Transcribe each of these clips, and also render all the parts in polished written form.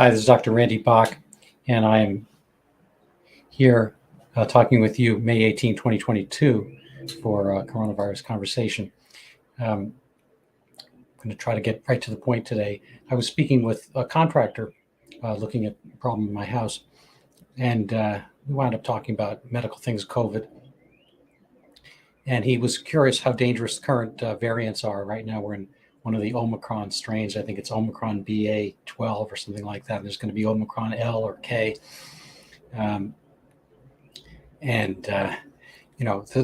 Hi, this is Dr. Randy Bock, and I am here talking with you May 18, 2022 for a coronavirus conversation. I'm going to try to get right to the point today. I was speaking with a contractor looking at a problem in my house, and we wound up talking about medical things, COVID. And he was curious how dangerous current variants are. Right now, we're in one of the Omicron strains. I think it's Omicron BA12 or something like that. There's going to be Omicron L or K. The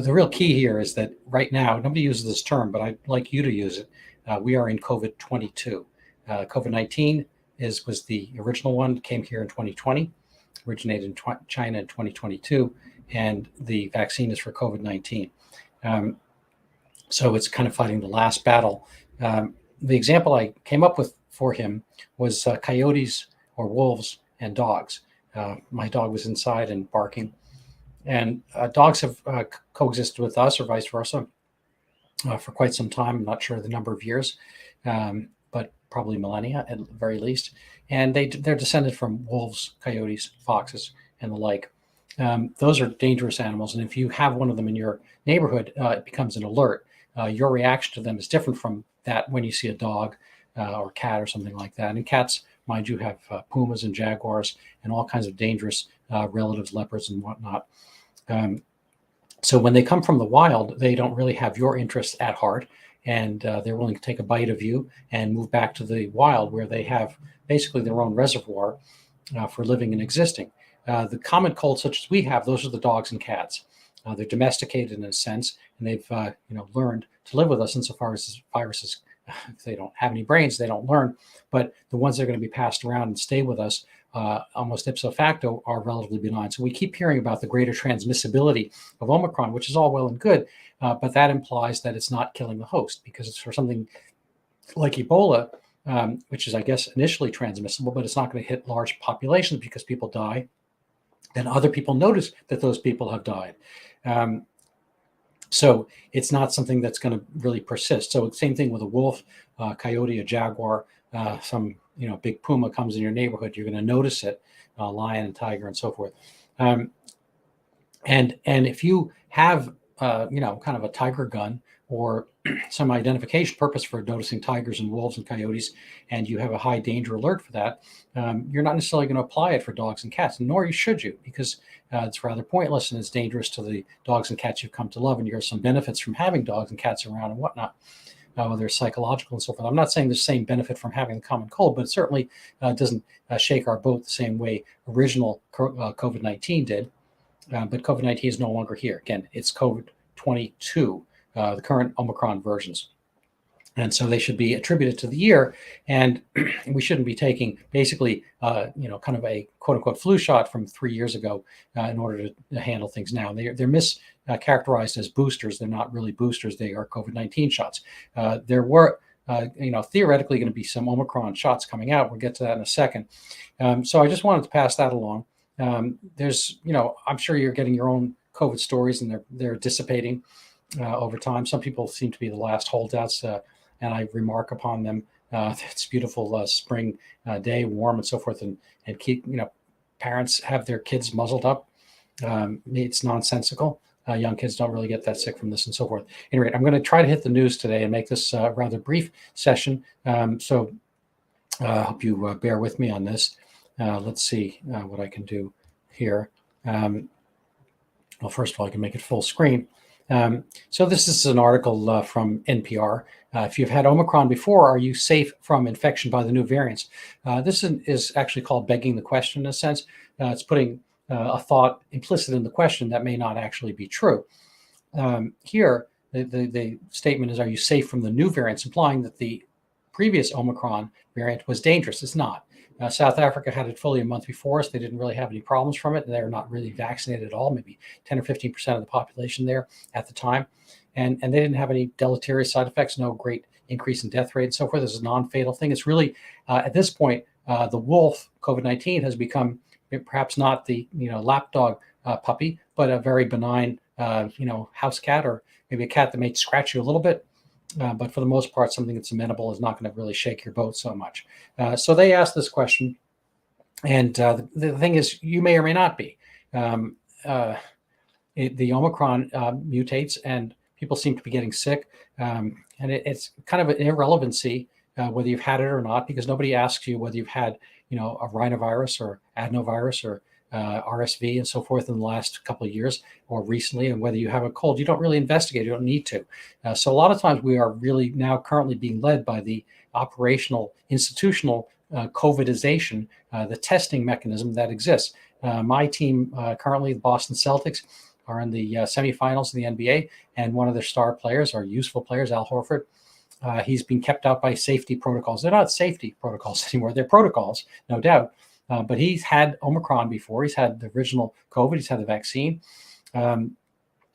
real key here is that right now, nobody uses this term, but I'd like you to use it. We are in COVID-22. COVID-19 was the original one, came here in 2020, originated in China in 2022, and the vaccine is for COVID-19. So it's kind of fighting the last battle. The example I came up with for him was coyotes or wolves and dogs. My dog was inside and barking. And dogs have coexisted with us or vice versa for quite some time. I'm not sure the number of years, but probably millennia at the very least. And they're descended from wolves, coyotes, foxes, and the like. Those are dangerous animals. And if you have one of them in your neighborhood, it becomes an alert. Your reaction to them is different from that when you see a dog or cat or something like that. And cats, mind you, have pumas and jaguars and all kinds of dangerous relatives, leopards and whatnot. So when they come from the wild, they don't really have your interests at heart, and they're willing to take a bite of you and move back to the wild where they have basically their own reservoir for living and existing. The common cold such as we have, those are the dogs and cats. They're domesticated in a sense, and they've learned to live with us insofar as viruses, if they don't have any brains, they don't learn. But the ones that are going to be passed around and stay with us almost ipso facto are relatively benign. So we keep hearing about the greater transmissibility of Omicron, which is all well and good, but that implies that it's not killing the host, because it's for something like Ebola, which is, I guess, initially transmissible, but it's not going to hit large populations because people die. And other people notice that those people have died. So it's not something that's going to really persist. So same thing with a wolf, coyote, a jaguar, some big puma comes in your neighborhood, you're going to notice it, lion and tiger and so forth. And if you have kind of a tiger gun or some identification purpose for noticing tigers and wolves and coyotes, and you have a high danger alert for that, you're not necessarily going to apply it for dogs and cats, nor should you, because it's rather pointless and it's dangerous to the dogs and cats you've come to love. And you have some benefits from having dogs and cats around and whatnot, whether psychological and so forth. I'm not saying the same benefit from having the common cold, but it certainly doesn't shake our boat the same way original COVID-19 did. But COVID-19 is no longer here. Again, it's COVID-22. The current Omicron versions. And so they should be attributed to the year. And we shouldn't be taking basically, kind of a quote unquote flu shot from 3 years ago in order to handle things now. They're mischaracterized as boosters. They're not really boosters. They are COVID-19 shots. There were, theoretically going to be some Omicron shots coming out. We'll get to that in a second. So I just wanted to pass that along. There's, I'm sure you're getting your own COVID stories, and they're dissipating over time. Some people seem to be the last holdouts, and I remark upon them. It's beautiful spring day, warm and so forth, and keep, parents have their kids muzzled up. It's nonsensical. Young kids don't really get that sick from this and so forth. Anyway, I'm going to try to hit the news today and make this a rather brief session. So I hope you bear with me on this. Let's see what I can do here. Well, first of all, I can make it full screen. So this is an article from NPR. If you've had Omicron before, are you safe from infection by the new variants? This is actually called begging the question in a sense. It's putting a thought implicit in the question that may not actually be true. Here, the statement is, are you safe from the new variants, implying that the previous Omicron variant was dangerous. It's not. South Africa had it fully a month before us. They didn't really have any problems from it. They're not really vaccinated at all, maybe 10 or 15% of the population there at the time. And they didn't have any deleterious side effects, no great increase in death rate and so forth. This is a non-fatal thing. It's really, at this point, the wolf COVID-19 has become perhaps not the lapdog puppy, but a very benign house cat, or maybe a cat that may scratch you a little bit. But for the most part, something that's amenable is not going to really shake your boat so much. So they asked this question, And the thing is, you may or may not be. Um, the Omicron mutates, and people seem to be getting sick. And it's kind of an irrelevancy whether you've had it or not, because nobody asks you whether you've had, a rhinovirus or adenovirus or RSV and so forth in the last couple of years or recently, and whether you have a cold. You don't really investigate. You don't need to. So a lot of times we are really now currently being led by the operational, institutional COVIDization, the testing mechanism that exists. My team currently, the Boston Celtics, are in the semifinals of the NBA, and one of their star players, or useful players, Al Horford, he's been kept out by safety protocols. They're not safety protocols anymore. They're protocols, no doubt. But he's had Omicron before. He's had the original COVID. He's had the vaccine.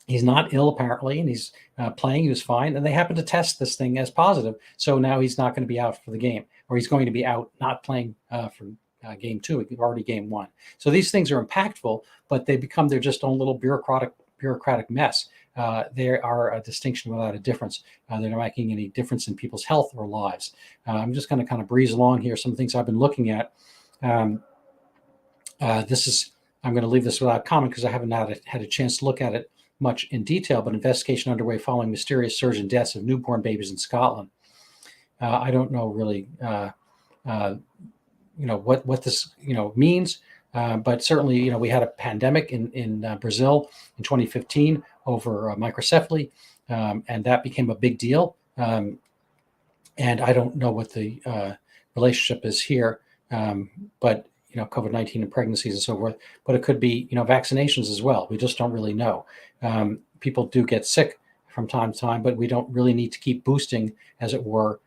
He's not ill apparently, and he's playing. He was fine, and they happen to test this thing as positive. So now he's not going to be out for the game, or he's going to be out not playing for game two, already game one. So these things are impactful, but they become their just own little bureaucratic mess. They are a distinction without a difference. They're not making any difference in people's health or lives. I'm just going to kind of breeze along here. Some things I've been looking at. I'm going to leave this without comment because I haven't had a chance to look at it much in detail, but investigation underway following mysterious surge in deaths of newborn babies in Scotland. I don't know really what this means, but certainly we had a pandemic in Brazil in 2015 over microcephaly, and that became a big deal. And I don't know what the relationship is here, but COVID-19 and pregnancies and so forth. But it could be vaccinations as well. We just don't really know. People do get sick from time to time, but we don't really need to keep boosting, as it were,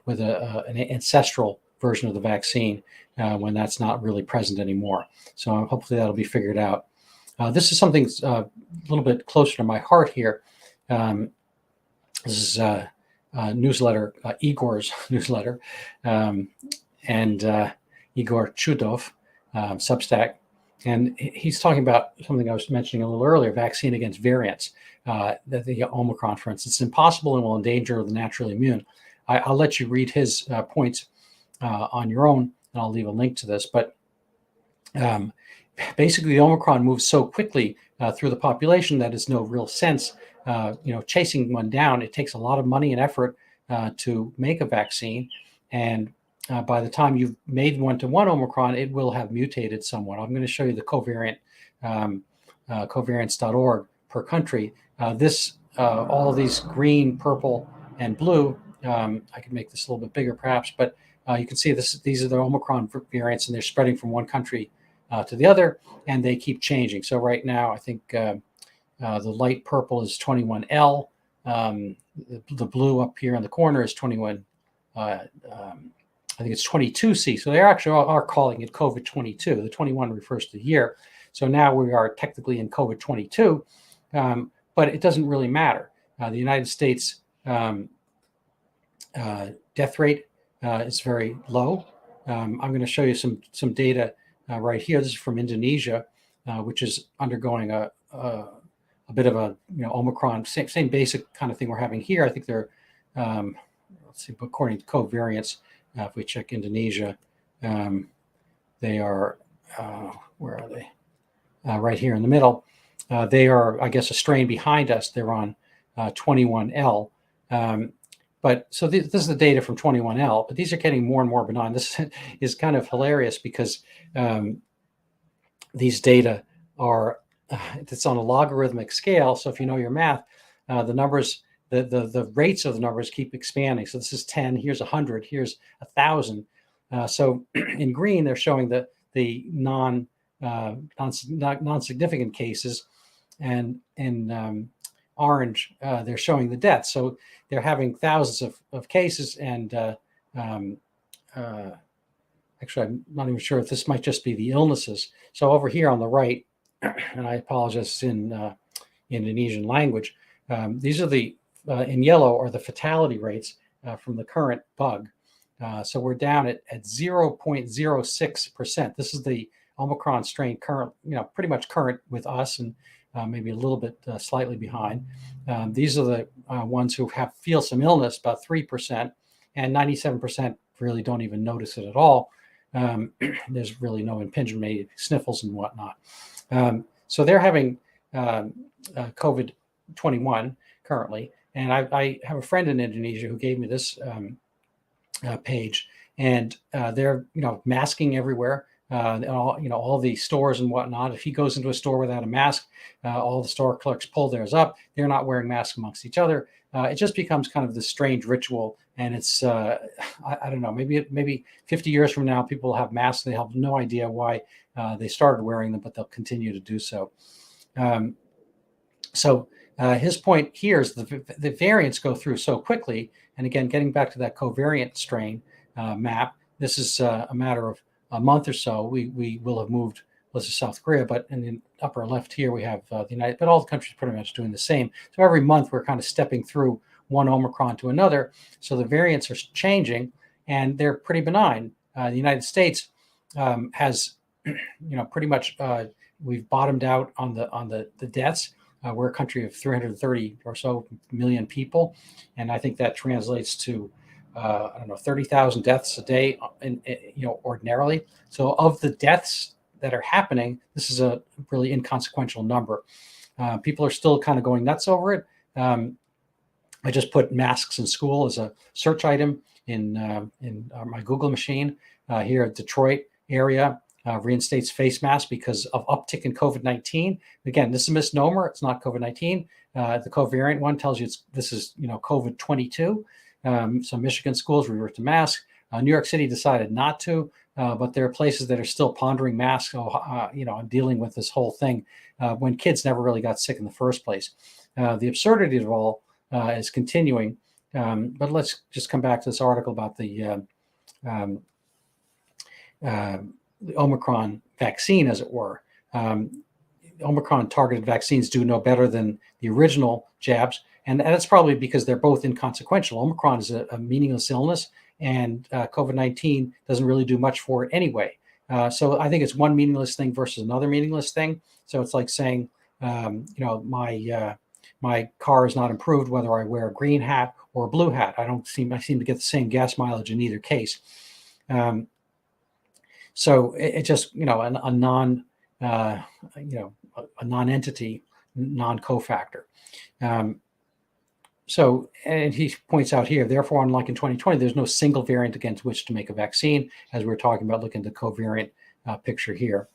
with an ancestral version of the vaccine when that's not really present anymore. So hopefully that'll be figured out. This is something a little bit closer to my heart here. This is newsletter, Igor's newsletter, and Igor Chudov, Substack. And he's talking about something I was mentioning a little earlier, vaccine against variants, the Omicron, for instance. It's impossible and will endanger the naturally immune. I'll let you read his points on your own, and I'll leave a link to this. But basically, the Omicron moves so quickly through the population that it's no real sense, chasing one down. It takes a lot of money and effort to make a vaccine. And by the time you've made one-to-one Omicron, it will have mutated somewhat. I'm going to show you the covariant, covariance.org per country. All of these green, purple, and blue, I can make this a little bit bigger perhaps, but you can see these are the Omicron variants, and they're spreading from one country to the other, and they keep changing. So right now, I think the light purple is 21L. The blue up here in the corner is 21. I think it's 22C. So they actually are calling it COVID-22. The 21 refers to the year. So now we are technically in COVID-22, but it doesn't really matter. The United States death rate is very low. I'm going to show you some data right here. This is from Indonesia, which is undergoing a bit of a Omicron, same basic kind of thing we're having here. I think they're let's see, according to covariance. If we check Indonesia, they are, where are they? Right here in the middle. They are, I guess, a strain behind us. They're on 21L. But so this is the data from 21L, but these are getting more and more benign. This is kind of hilarious because these data are, it's on a logarithmic scale. So if you know your math, the numbers, the rates of the numbers keep expanding. So this is 10, here's 100, here's 1,000. So in green, they're showing the non-significant cases, and in orange, they're showing the deaths. So they're having thousands of cases, and actually, I'm not even sure if this might just be the illnesses. So over here on the right, and I apologize, it's in Indonesian language, these are the in yellow are the fatality rates from the current bug. So we're down at 0.06%. This is the Omicron strain current, pretty much current with us, and maybe a little bit slightly behind. These are the ones who feel some illness, about 3%, and 97% really don't even notice it at all. There's really no impingement, maybe sniffles and whatnot. So they're having COVID-21 currently. And I have a friend in Indonesia who gave me this page, and they're masking everywhere. All the stores and whatnot. If he goes into a store without a mask, all the store clerks pull theirs up. They're not wearing masks amongst each other. It just becomes kind of this strange ritual, and it's I don't know. Maybe 50 years from now, people will have masks. They have no idea why they started wearing them, but they'll continue to do so. His point here is the variants go through so quickly. And again, getting back to that covariant strain map, this is a matter of a month or so. We will have moved, this is South Korea, but in the upper left here, we have the United, but all the countries pretty much doing the same. So every month we're kind of stepping through one Omicron to another. So the variants are changing and they're pretty benign. The United States has, pretty much we've bottomed out on the deaths. We're a country of 330 or so million people, and I think that translates to 30,000 deaths a day, ordinarily. So of the deaths that are happening, this is a really inconsequential number. People are still kind of going nuts over it. I just put masks in school as a search item in my Google machine here at Detroit area. Reinstates face masks because of uptick in COVID-19. Again, this is a misnomer. It's not COVID-19. The covariant one tells you this is COVID-22. So Michigan schools revert to masks. New York City decided not to, but there are places that are still pondering masks. And dealing with this whole thing when kids never really got sick in the first place. The absurdity of it all is continuing. But let's just come back to this article about the Omicron vaccine, as it were. Omicron targeted vaccines do no better than the original jabs. And that's probably because they're both inconsequential. Omicron is a meaningless illness, and COVID-19 doesn't really do much for it anyway. So I think it's one meaningless thing versus another meaningless thing. So it's like saying, my car is not improved whether I wear a green hat or a blue hat. I seem to get the same gas mileage in either case. So it just, a non-entity, non-cofactor. And he points out here, therefore, unlike in 2020, there's no single variant against which to make a vaccine, as we were talking about, looking at the covariant picture here.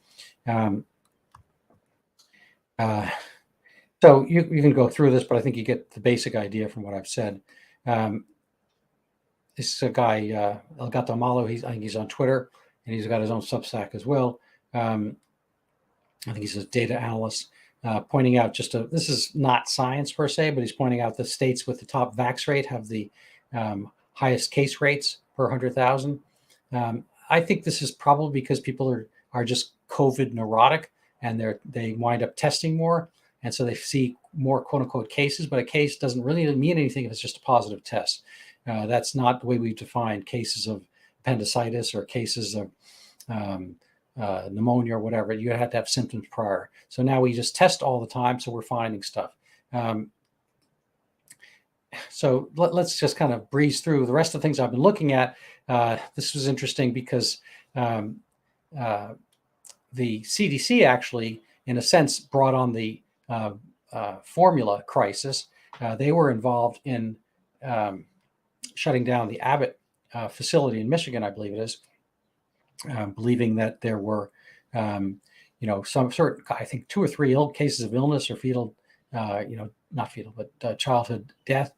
So you can go through this, but I think you get the basic idea from what I've said. This is a guy, El Gato Malo, I think he's on Twitter, and he's got his own Substack as well. I think he's a data analyst, pointing out this is not science per se, but he's pointing out the states with the top vax rate have the highest case rates per 100,000. I think this is probably because people are just COVID neurotic, and they wind up testing more. And so they see more quote unquote cases, but a case doesn't really mean anything if it's just a positive test. That's not the way we define cases of appendicitis or cases of pneumonia or whatever. You have to have symptoms prior. So now we just test all the time, so we're finding stuff. So let's just kind of breeze through the rest of the things I've been looking at. This was interesting because the CDC actually, in a sense, brought on the formula crisis. They were involved in shutting down the Abbott facility in Michigan, I believe it is, believing that there were, some certain, I think 2 or 3 cases of illness or fetal, not fetal, but childhood death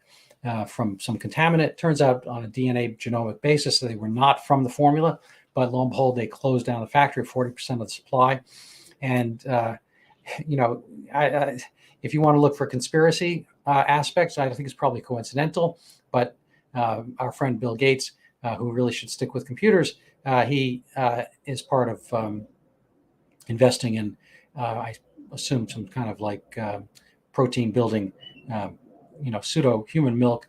from some contaminant. Turns out on a DNA genomic basis, they were not from the formula, but lo and behold, they closed down the factory, 40% of the supply. And, if you want to look for conspiracy aspects, I think it's probably coincidental, but our friend Bill Gates, who really should stick with computers, he is part of investing in, I assume, some kind of like protein building, pseudo human milk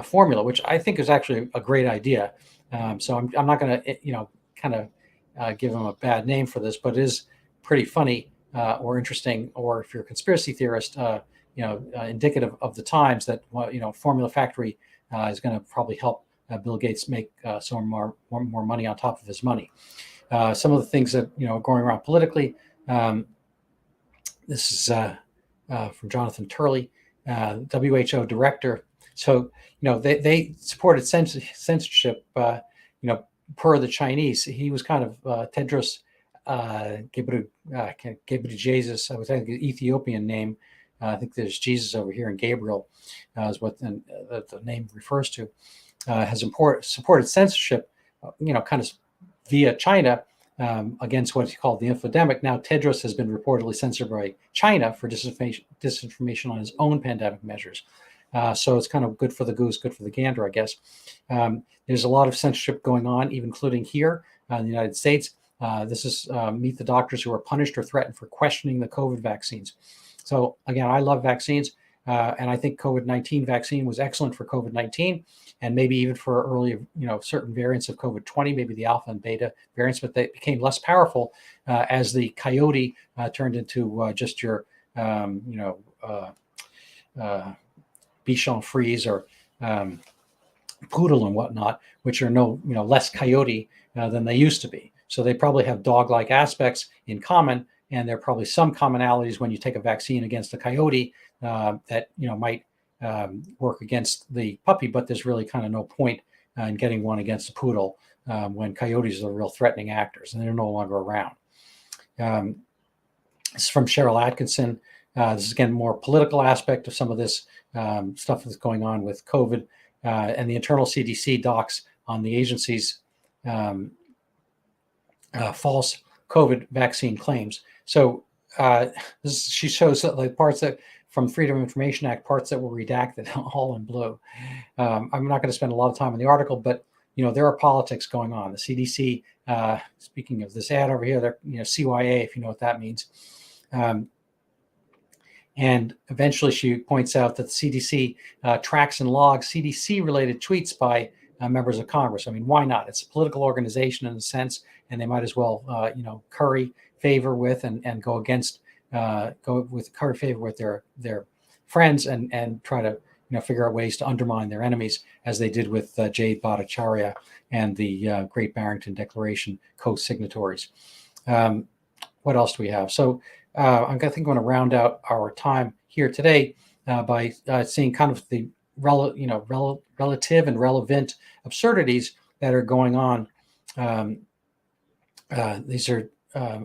formula, which I think is actually a great idea. So I'm not going to, kind of give him a bad name for this, but it is pretty funny or interesting, or if you're a conspiracy theorist, indicative of the times that, Formula Factory is going to probably help Bill Gates make some more money on top of his money. Some of the things that are going around politically. This is from Jonathan Turley, WHO director. So they supported censorship. Per the Chinese, he was kind of Tedros Ghebreyesus. I was thinking Ethiopian name. I think there's Jesus over here, and Gabriel is what the name refers to. Has supported censorship, kind of via China against what he called the infodemic. Now Tedros has been reportedly censored by China for disinformation on his own pandemic measures. So it's kind of good for the goose, good for the gander, I guess. There's a lot of censorship going on, even including here in the United States. This is meet the doctors who are punished or threatened for questioning the COVID vaccines. So again, I love vaccines, and I think COVID-19 vaccine was excellent for COVID-19, and maybe even for early, certain variants of COVID-20, maybe the alpha and beta variants, but they became less powerful as the coyote turned into just your, Bichon Frise or poodle and whatnot, which are less coyote than they used to be. So they probably have dog-like aspects in common, and there are probably some commonalities when you take a vaccine against a coyote that might work against the puppy, but there's really kind of no point in getting one against a poodle when coyotes are real threatening actors, and they're no longer around. This is from Cheryl Atkinson. This is, again, more political aspect of some of this stuff that's going on with COVID, and the internal CDC docs on the agency's false COVID vaccine claims. So she shows the parts that from Freedom of Information Act, parts that were redacted, all in blue. I'm not going to spend a lot of time on the article, but there are politics going on. The CDC, speaking of this ad over here, they're CYA, if you know what that means. And eventually she points out that the CDC tracks and logs CDC-related tweets by members of Congress. I mean, why not? It's a political organization in a sense, and they might as well, curry favor with and go against, curry favor with their friends and try to, figure out ways to undermine their enemies, as they did with Jade Bhattacharya and the Great Barrington Declaration co-signatories. What else do we have? So I think I'm going to round out our time here today by seeing kind of the relative and relevant absurdities that are going on. These are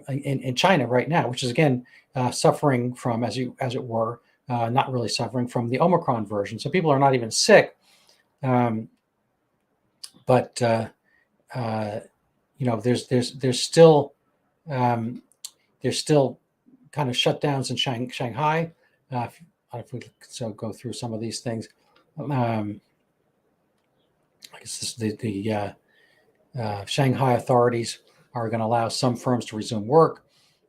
in China right now, which is again suffering from, as it were, not really suffering from the Omicron version. So people are not even sick, but there's still kind of shutdowns in Shanghai. If we go through some of these things, I guess the Shanghai authorities are going to allow some firms to resume work.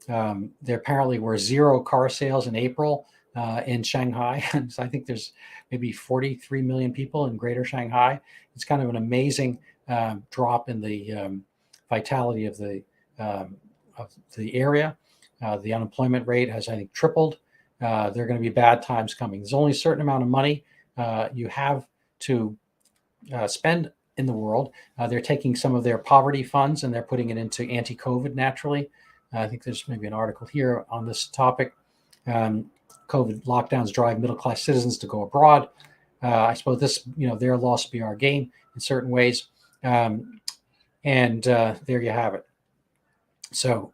There apparently were 0 car sales in April in Shanghai. So I think there's maybe 43 million people in Greater Shanghai. It's kind of an amazing drop in the vitality of the area. The unemployment rate has, I think, tripled. There are going to be bad times coming. There's only a certain amount of money you have to spend in the world. They're taking some of their poverty funds and they're putting it into anti-COVID naturally. I think there's maybe an article here on this topic. COVID lockdowns drive middle-class citizens to go abroad. I suppose this, their loss will be our gain in certain ways. And there you have it. So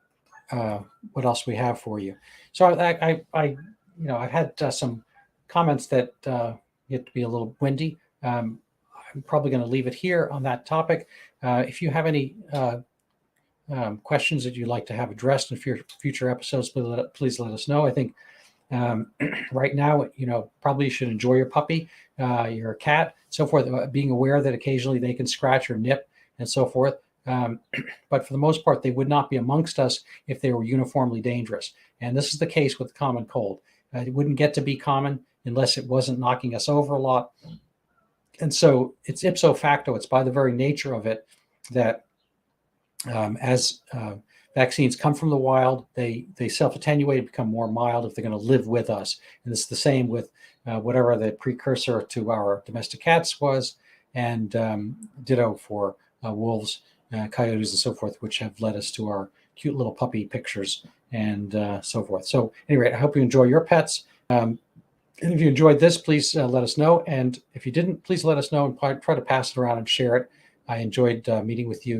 what else we have for you? So I've had some comments that get to be a little windy. I'm probably going to leave it here on that topic. If you have any questions that you'd like to have addressed in future episodes, please let us know. I think right now, probably you should enjoy your puppy, your cat, so forth, being aware that occasionally they can scratch or nip and so forth. But for the most part, they would not be amongst us if they were uniformly dangerous. And this is the case with the common cold. It wouldn't get to be common unless it wasn't knocking us over a lot. And so it's ipso facto, it's by the very nature of it that as vaccines come from the wild, they self-attenuate, become more mild if they're going to live with us. And it's the same with whatever the precursor to our domestic cats was. and ditto for wolves, coyotes, and so forth, which have led us to our cute little puppy pictures and so forth. So anyway, I hope you enjoy your pets. And if you enjoyed this, please let us know. And if you didn't, please let us know and try to pass it around and share it. I enjoyed meeting with you